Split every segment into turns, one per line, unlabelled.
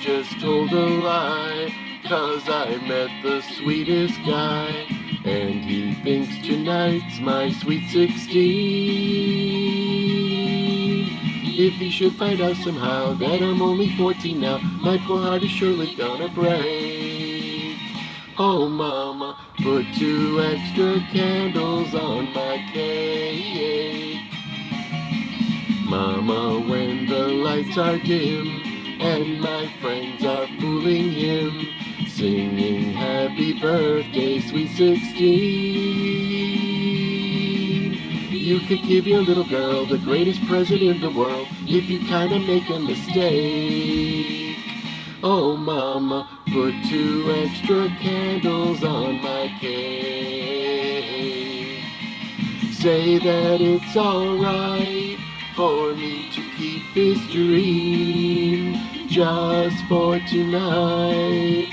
just told a lie, 'cause I met the sweetest guy, and he thinks tonight's my sweet 16. If he should find out somehow that I'm only 14 now, my poor heart is surely gonna break. Oh mama, put 2 extra candles on my cake. Mama, when the lights are dim and my friends are fooling him, singing happy birthday, sweet 16. You could give your little girl the greatest present in the world if you kinda make a mistake. Oh mama, put 2 extra candles on my cake. Say that it's alright for me to keep this dream just for tonight.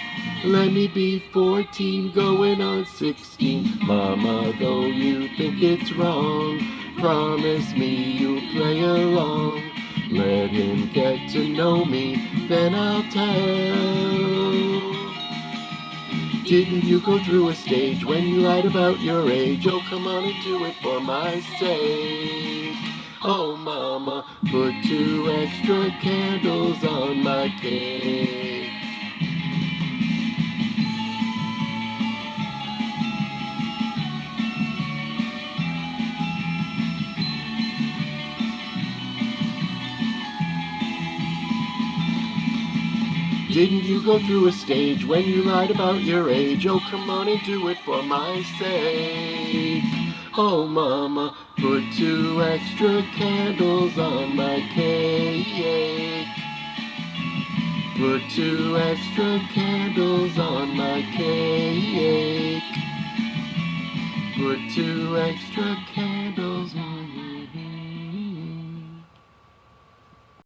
Let me be 14 going on 16. Mama, though you think it's wrong, promise me you'll play along. Let him get to know me, then I'll tell. Didn't you go through a stage when you lied about your age? Oh, come on and do it for my sake. Oh, mama, put 2 extra candles on my cake. Didn't you go through a stage when you lied about your age? Oh, come on and do it for my sake. Oh, mama, put 2 extra candles on my cake. Put 2 extra candles on my cake. Put 2 extra candles.